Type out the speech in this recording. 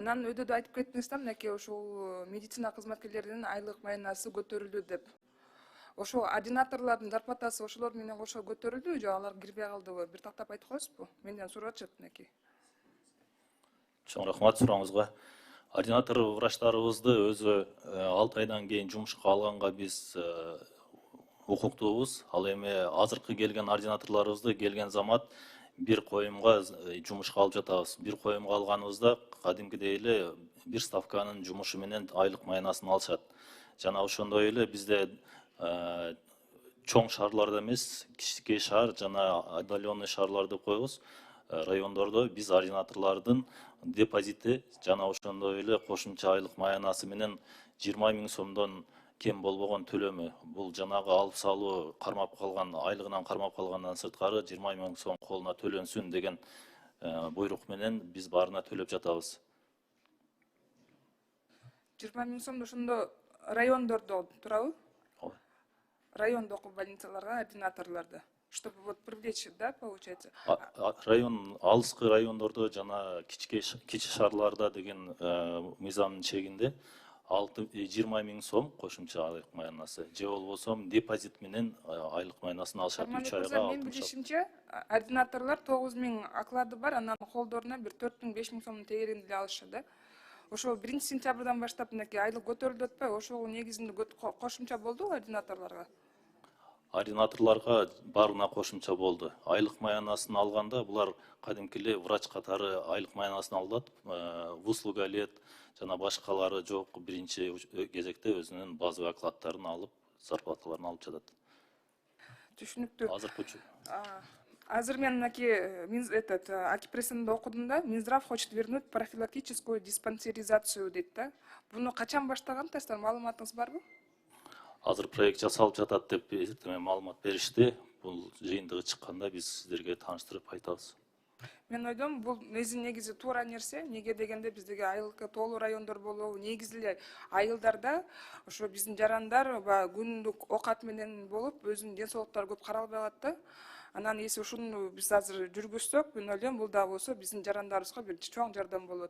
Анан өйдө айтып кеттиңиз да, мынакей ушул медицина кызматкерлеринин айлык майнасы көтөрүлдү деп. Ошо ординаторлордун зарплатасы ошолор менен кошо көтөрүлдүбү же алар кирбей калдыбы? Бир тактап айтып коесузбу? Менден сурап атышат мынакей. Чоң рахмат сурооңузга. Ординатор врачтарыбызды өзү 6 айдан кийин жумушка алганга биз укуктуубуз. Ал эми азыркы келген ординаторлорубузду келген замат бир коюмга жумушка алып жатабыз. Бир коюмга алганыбызда кадимкидей эле бир ставканын жумушу менен айлык майнасын алышат. Жана ошондой эле бизде чоң шаарларда эмес, кичинекей шаар жана отдаленный шаарларды коебуз. Райондордо биз ординаторлордун депозити жана ошондой эле кошумча айлык маянасы менен 20 000 сомдон кем болбогон төлөмү. Бул жанагы алып салуу кармап калган айлыгынан кармап калгандан сырткары 20 000 сом колуна төлөнсүн деген буйрук менен биз баарына төлөп жатабыз. 20 000 сом ошондо райондордо турабы? Райондогу больницаларга ординаторлорду, чтобы вот привлечь, да, получается? Район, алыскы райондордо жана кичи шаарларда деген мыйзамдын чегинде 20 000 сом кошумча айлык маянасы же болбосо депозит менен айлык майнасын алышат 3 айга. Мен билишимче, ординаторлор 9 000 оклады бар, анан колдоруна бир 4 000 5 000 сомдун тегерегинде эле алышат да. Ошо 1 сентябрдан баштап мынакей айлык көтөрүлүп атпайбы? Ошого негизинде кошумча болдубу ординаторлорго? Ординаторлорго баарына кошумча болду. Айлык маянасын алганда булар кадимки эле врач катары айлык маянасын алат, в услуга лет жана башкалары жок, биринчи кезекте өзүнүн базовый окладдарын алып, зарплаталарын алып жатат. Түшүнүктүү. Азыр мен мынакей Акипрессинде окудум да, Минздрав хочет вернуть профилактическую диспансеризацию дейт да. Буну качан баштагантасыздар, маалыматыңыз барбы? Азыр проект жасалып жатат деп маалымат беришти. Бул жыйынтыгы чыкканда биз сиздерге тааныштырып айтабыз. Мен ойдом, бул негизи туура нерсе. Неге дегенде биздеги айылкы тоолуу райондор болобу, негизи эле айылдарда ошо биздин жарандар күндүк оокат менен болуп, өзүнүн ден соолуктары көп каралбай калат да. Анан эси ушуну биз азыр жүргүзсөк, мен ойлойм, бул да болсо биздин жарандарыбызга бир чоң жардам болот.